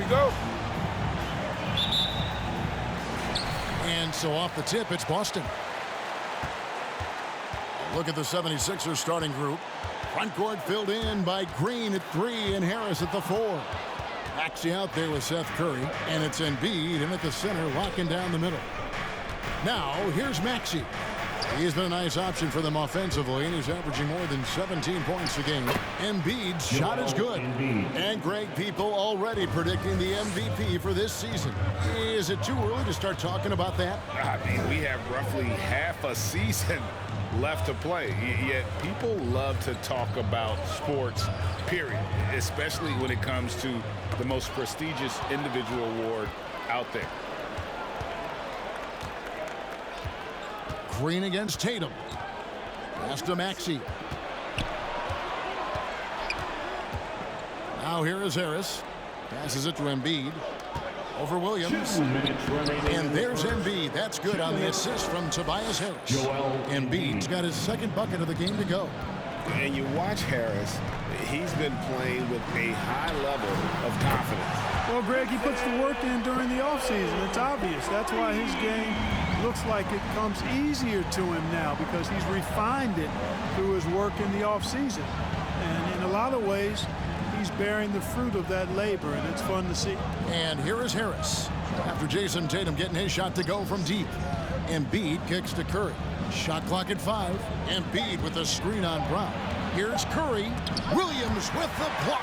we go. And so off the tip, it's Boston. Look at the 76ers starting group. Front court filled in by Green at 3 and Harris at the 4. Maxey out there with Seth Curry, and it's Embiid in at the center, locking down the middle. Now, here's Maxey. He's been a nice option for them offensively, and he's averaging more than 17 points a game. Embiid's shot is good. And Greg, people already predicting the MVP for this season. Is it too early to start talking about that? I mean, we have roughly half a season left to play, yet people love to talk about sports, period, especially when it comes to the most prestigious individual award out there. Green against Tatum. Pass to Maxey. Now here is Harris. Passes it to Embiid. Over Williams. And there's Embiid. That's good on the assist from Tobias Harris. Embiid's got his second bucket of the game to go. And you watch Harris, he's been playing with a high level of confidence. Well, Greg, he puts the work in during the offseason. It's obvious. That's why his game looks like it comes easier to him now, because he's refined it through his work in the offseason. And in a lot of ways, he's bearing the fruit of that labor, and it's fun to see. And here is Harris. After Jayson Tatum getting his shot to go from deep. Embiid kicks to Curry. Shot clock at 5. Embiid with a screen on Brown. Here's Curry. Williams with the block.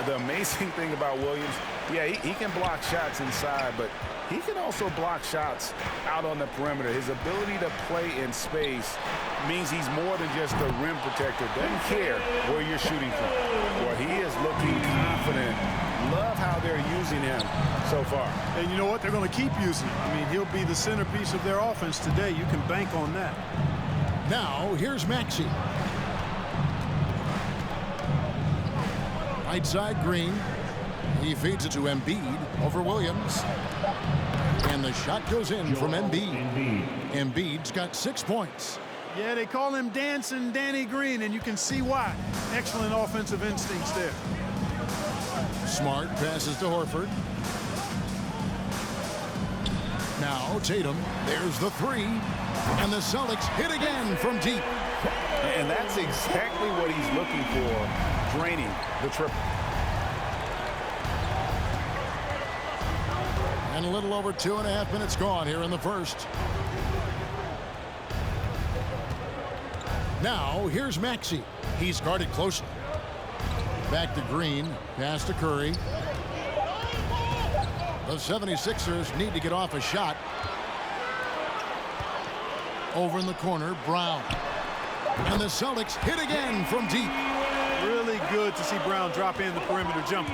The amazing thing about Williams, yeah, he can block shots inside, but he can also block shots out on the perimeter. His ability to play in space means he's more than just a rim protector. Doesn't care where you're shooting from. Well, he is looking confident. Love how they're using him so far. And you know what? They're going to keep using him. I mean, he'll be the centerpiece of their offense today. You can bank on that. Now, here's Maxey. Right side, Green. He feeds it to Embiid over Williams. And the shot goes in from Embiid. Embiid's got 6 points. Yeah, they call him Dancing Danny Green, and you can see why. Excellent offensive instincts there. Smart passes to Horford. Now Tatum. There's the 3. And the Celtics hit again from deep. And that's exactly what he's looking for, draining the triple. And a little over 2.5 minutes gone here in the first. Now, here's Maxey. He's guarded closely. Back to Green. Pass to Curry. The 76ers need to get off a shot. Over in the corner, Brown. And the Celtics hit again from deep. Really good to see Brown drop in the perimeter jumper,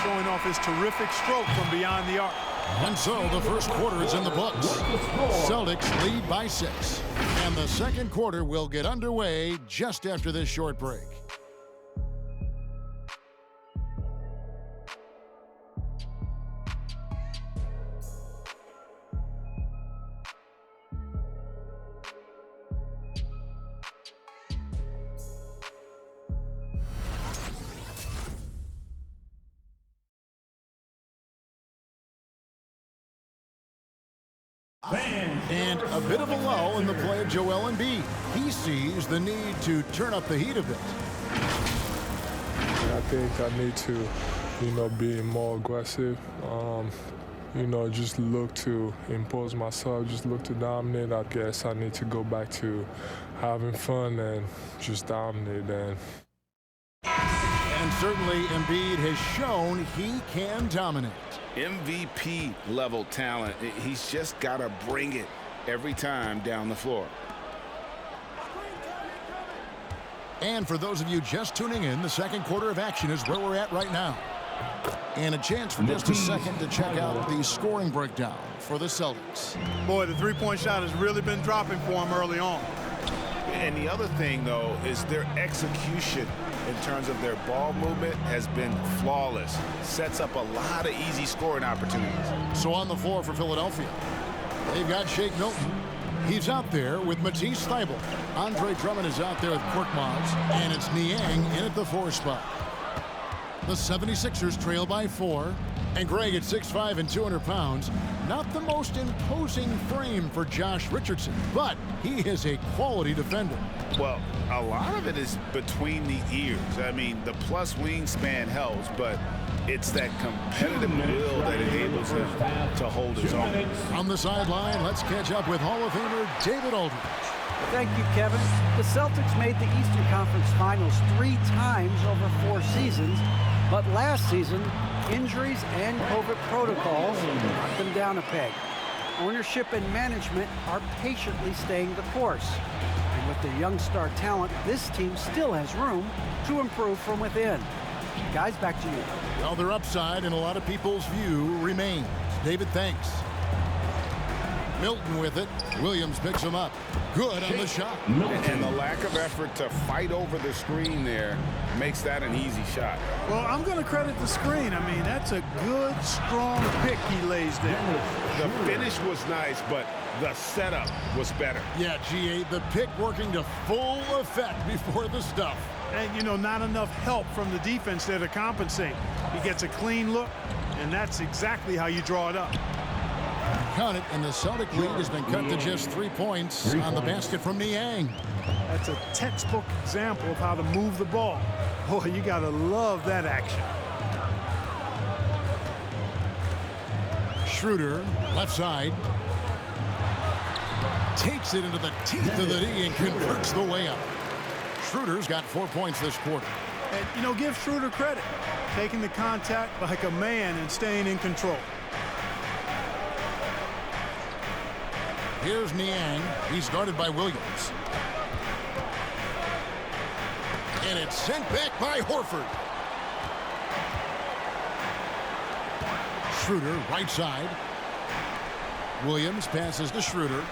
showing off his terrific stroke from beyond the arc. And so the first quarter is in the books. Celtics lead by 6. And the second quarter will get underway just after this short break. And a bit of a lull in the play of Joel Embiid. He sees the need to turn up the heat a bit. I think I need to, be more aggressive. Just look to impose myself, just look to dominate. I guess I need to go back to having fun and just dominate. And certainly Embiid has shown he can dominate. MVP level talent. He's just got to bring it every time down the floor. And for those of you just tuning in, the second quarter of action is where we're at right now. And a chance for just a second to check out the scoring breakdown for the Celtics. Boy, the three-point shot has really been dropping for him early on. And the other thing, though, is their execution in terms of their ball movement has been flawless. Sets up a lot of easy scoring opportunities. So on the floor for Philadelphia, they've got Shake Milton. He's out there with Matisse Thybulle. Andre Drummond is out there with Korkmaz. And it's Niang in at the 4 spot. The 76ers trail by 4. And Greg, at 6'5" and 200 pounds, not the most imposing frame for Josh Richardson, but he is a quality defender. Well, a lot of it is between the ears. I mean, the plus wingspan helps, but it's that competitive will that enables him to hold his own. On the sideline, let's catch up with Hall of Famer David Aldridge. Thank you, Kevin. The Celtics made the Eastern Conference Finals 3 times over 4 seasons, but last season, injuries and COVID protocols knocked them down a peg. Ownership and management are patiently staying the course. And with their young star talent, this team still has room to improve from within. Guys, back to you. Well, their upside in a lot of people's view remains. David, thanks. Milton with it. Williams picks him up. Good on the shot. And the lack of effort to fight over the screen there makes that an easy shot. Well, I'm going to credit the screen. I mean, that's a good, strong pick he lays there. The finish was nice, but the setup was better. Yeah, G8, the pick working to full effect before the stuff. And, you know, not enough help from the defense there to compensate. He gets a clean look, and that's exactly how you draw it up. Count it, and the Celtic lead has been cut to just 3 points on the basket from Niang. That's a textbook example of how to move the ball. Boy, you got to love that action. Schroeder, left side. Takes it into the teeth of the D and converts the way up. Schroeder's got 4 points this quarter. And, you know, give Schroeder credit. Taking the contact like a man and staying in control. Here's Niang. He's guarded by Williams. And it's sent back by Horford. Schroeder, right side. Williams passes to Schroeder.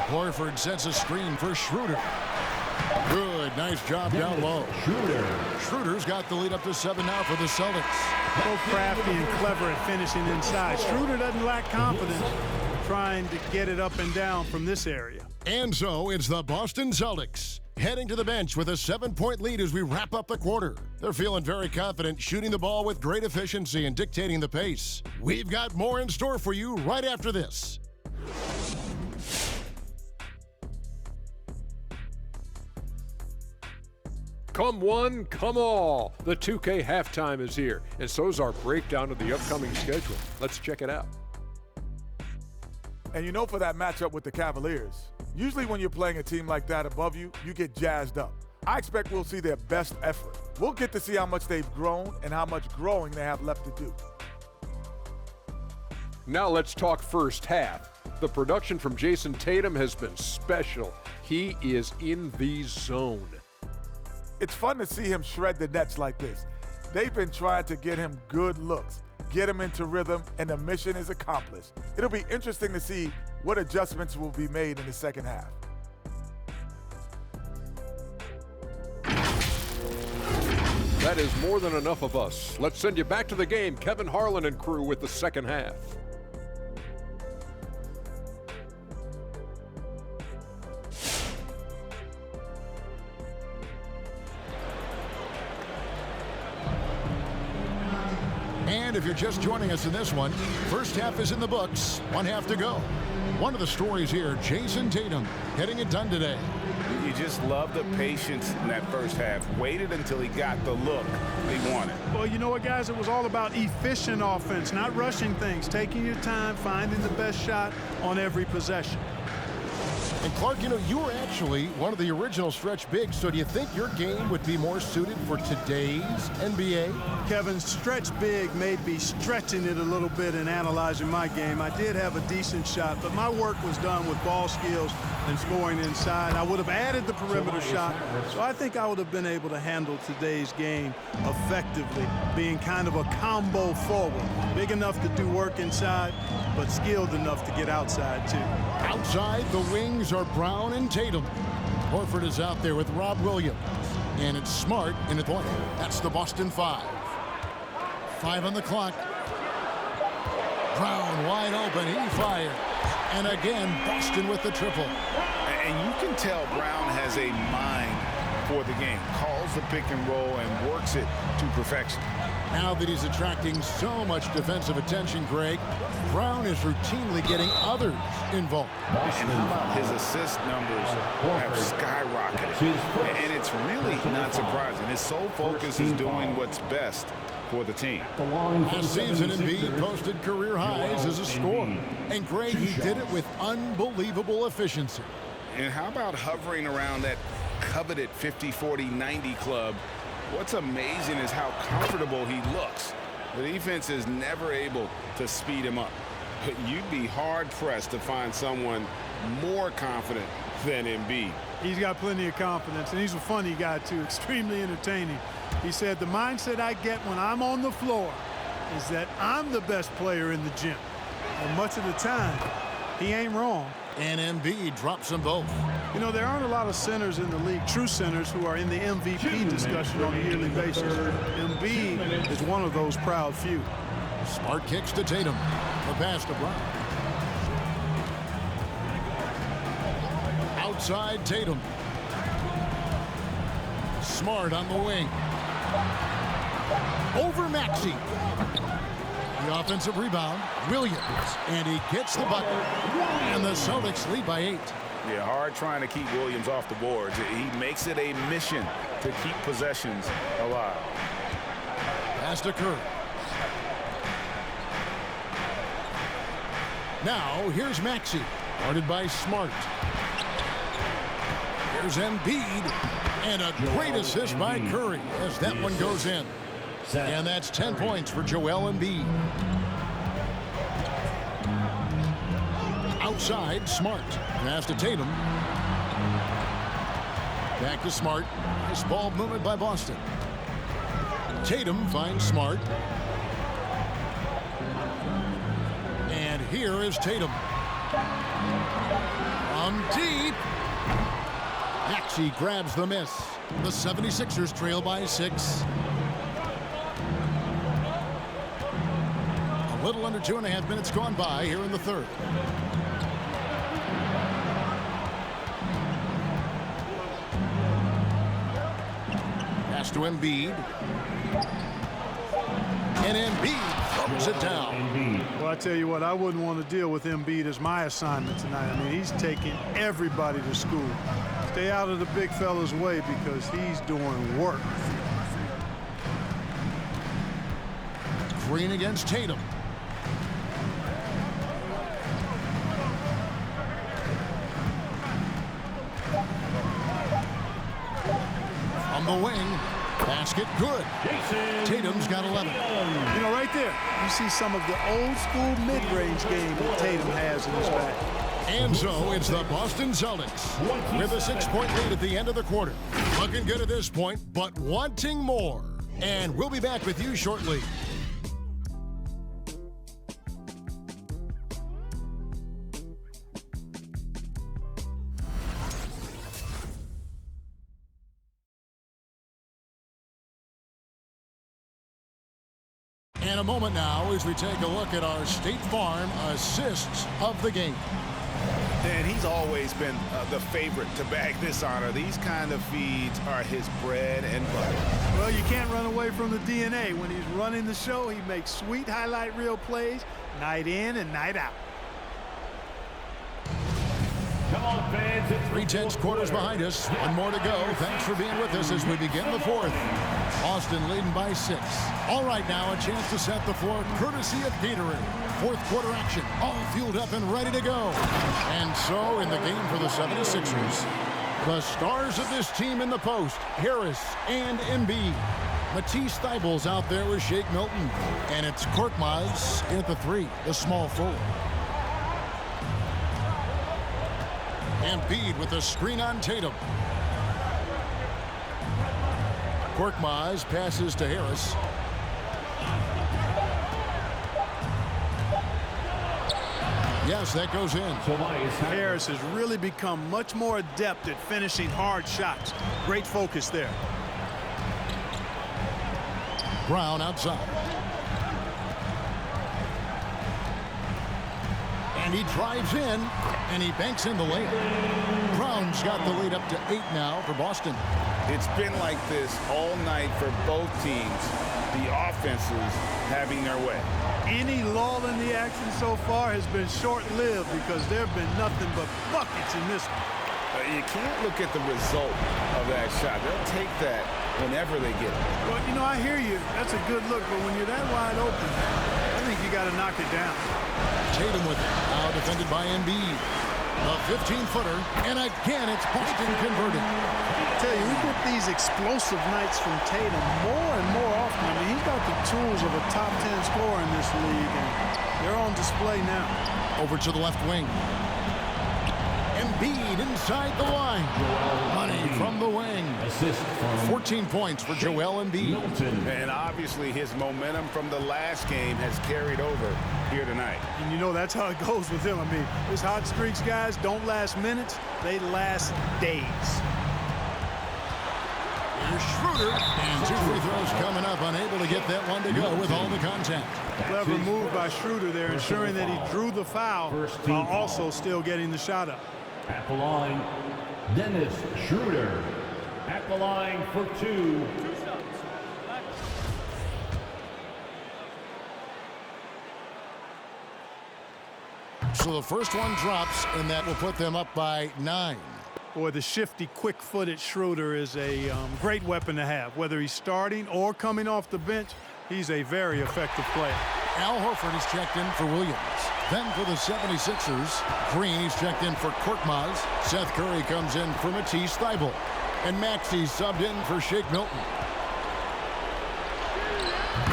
Horford sets a screen for Schroeder. Good, nice job down low. Schroeder's got the lead up to 7 now for the Celtics. So crafty and clever at finishing inside. Schroeder doesn't lack confidence trying to get it up and down from this area. And so it's the Boston Celtics heading to the bench with a 7-point lead as we wrap up the quarter. They're feeling very confident, shooting the ball with great efficiency and dictating the pace. We've got more in store for you right after this. Come one, come all. The 2K halftime is here, and so is our breakdown of the upcoming schedule. Let's check it out. And you know, for that matchup with the Cavaliers, usually when you're playing a team like that above you, you get jazzed up. I expect we'll see their best effort. We'll get to see how much they've grown and how much growing they have left to do. Now let's talk first half. The production from Jayson Tatum has been special. He is in the zone. It's fun to see him shred the Nets like this. They've been trying to get him good looks, get him into rhythm, and the mission is accomplished. It'll be interesting to see what adjustments will be made in the second half. That is more than enough of us. Let's send you back to the game. Kevin Harlan and crew with the second half. And if you're just joining us in this one, first half is in the books, 1 half to go. One of the stories here, Jayson Tatum getting it done today. You just love the patience in that first half. Waited until he got the look he wanted. Well, you know what, guys? It was all about efficient offense, not rushing things, taking your time, finding the best shot on every possession. And Clark, you know, you were actually one of the original stretch bigs, so do you think your game would be more suited for today's NBA? Kevin, stretch big made me stretching it a little bit and analyzing my game. I did have a decent shot, but my work was done with ball skills and scoring inside. I would have added the perimeter shot, so I think I would have been able to handle today's game effectively, being kind of a combo forward. Big enough to do work inside, but skilled enough to get outside, too. Outside, the wings are Brown and Tatum. Horford is out there with Rob Williams. And it's Smart in the point. That's the Boston 5. 5 on the clock. Brown wide open. He fires. And again, Boston with the triple. And you can tell Brown has a mind for the game. Calls the pick and roll and works it to perfection. Now that he's attracting so much defensive attention, Greg, Brown is routinely getting others involved. And how about his assist numbers have skyrocketed? And it's really not surprising. His sole focus is doing what's best for the team. Last season, Embiid posted career highs as a scorer. And Greg, he did it with unbelievable efficiency. And how about hovering around that coveted 50-40-90 club? What's amazing is how comfortable he looks. The defense is never able to speed him up. But you'd be hard-pressed to find someone more confident than Embiid. He's got plenty of confidence, and he's a funny guy, too, extremely entertaining. He said, the mindset I get when I'm on the floor is that I'm the best player in the gym. And much of the time, he ain't wrong. And Embiid drops them both. You know, there aren't a lot of centers in the league, true centers, who are in the MVP discussion on a yearly basis. Embiid is one of those proud few. Smart kicks to Tatum. The pass to Brown. Outside Tatum. Smart on the wing. Over Maxey. The offensive rebound, Williams, and he gets the bucket. And the Celtics lead by 8. Yeah, hard trying to keep Williams off the boards. He makes it a mission to keep possessions alive. Pass to Curry. Now, here's Maxey, guarded by Smart. Here's Embiid, and a great assist by Curry as that one goes in. And that's 10 points for Joel Embiid. Outside, Smart. Pass to Tatum. Back to Smart. Nice ball movement by Boston. Tatum finds Smart. And here is Tatum. From deep. Maxey grabs the miss. The 76ers trail by 6. A little under 2.5 minutes gone by here in the third. Pass to Embiid. And Embiid throws it down. Well, I tell you what, I wouldn't want to deal with Embiid as my assignment tonight. I mean, he's taking everybody to school. Stay out of the big fella's way because he's doing work. Green against Tatum. From the wing, basket good. Tatum's got 11. You know, right there, you see some of the old school mid-range game that Tatum has in his bag. And so it's the Boston Celtics with a 6-point lead at the end of the quarter. Looking good at this point, but wanting more. And we'll be back with you shortly. And a moment now as we take a look at our State Farm assists of the game. And he's always been the favorite to bag this honor. These kind of feeds are his bread and butter. Well, you can't run away from the DNA. When he's running the show, he makes sweet highlight reel plays night in and night out. 3/10 quarters behind us. One more to go. Thanks for being with us as we begin the fourth. Boston leading by 6. All right, now a chance to set the floor courtesy of Gatorade. Fourth quarter action, all fueled up and ready to go. And so in the game for the 76ers, the stars of this team in the post, Harris and Embiid. Matisse Thybulle's out there with Shake Milton. And it's Korkmaz at the 3, the small forward. Embiid with the screen on Tatum. Korkmaz passes to Harris. Yes, that goes in. Harris has really become much more adept at finishing hard shots. Great focus there. Brown outside. And he drives in, and he banks in the layup. Brown's got the lead up to 8 now for Boston. It's been like this all night for both teams. The offenses having their way. Any lull in the action so far has been short-lived because there have been nothing but buckets in this one. You can't look at the result of that shot. They'll take that whenever they get it. Well, you know, I hear you. That's a good look, but when you're that wide open, I think you got to knock it down. Tatum with it. Now defended by Embiid. A 15-footer, and again, it's Boston converted. I tell you, we get these explosive nights from Tatum more and more often. I mean, he's got the tools of a top 10 scorer in this league, and they're on display now. Over to the left wing. Embiid inside the line. Money from the wing. 14 points for Joel Embiid. And obviously his momentum from the last game has carried over here tonight. And you know that's how it goes with him. I mean, his hot streaks, guys, don't last minutes. They last days. Here's Schroeder. And 2 free throws coming up. Unable to get that one to go with all the contact. Clever move by Schroeder there, ensuring that he drew the foul while also still getting the shot up. At the line, Dennis Schroeder. At the line for 2. So the first one drops, and that will put them up by 9. Boy, the shifty, quick-footed Schroeder is a great weapon to have. Whether he's starting or coming off the bench, he's a very effective player. Al Horford is checked in for Williams. Then for the 76ers, Green is checked in for Korkmaz. Seth Curry comes in for Matisse Thybulle. And Maxey's subbed in for Shake Milton.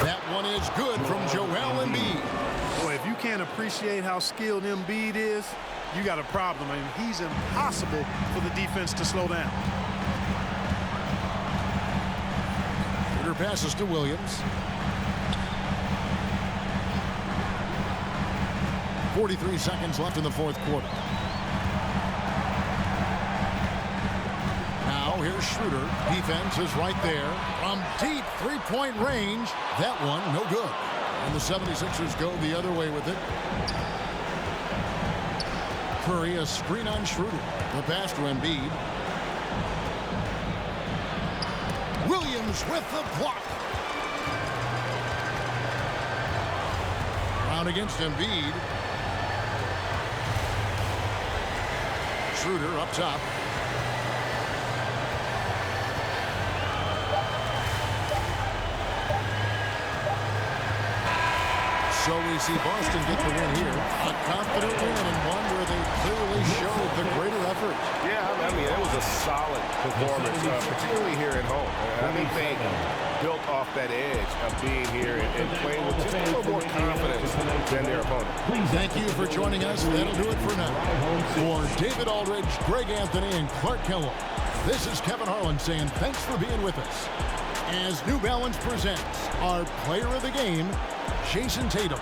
That one is good from Joel Embiid. Boy, if you can't appreciate how skilled Embiid is, you got a problem. I mean, he's impossible for the defense to slow down. Schroeder passes to Williams. 43 seconds left in the fourth quarter. Now here's Schroeder. Defense is right there. From deep three-point range. That one, no good. And the 76ers go the other way with it. Curry, a screen on Schroeder. The pass to Embiid. Williams with the block. Round against Embiid. Schroeder up top. So we see Boston get the win here. A confident win and one where they clearly showed the greater effort. Yeah, I mean, it was a solid performance, particularly here at home. I think they built off that edge of being here and playing with just a little more confidence than their opponent. Thank you for joining us. That'll do it for now. For David Aldridge, Greg Anthony, and Clark Kellogg, this is Kevin Harlan saying thanks for being with us. As New Balance presents our player of the game, Jayson Tatum.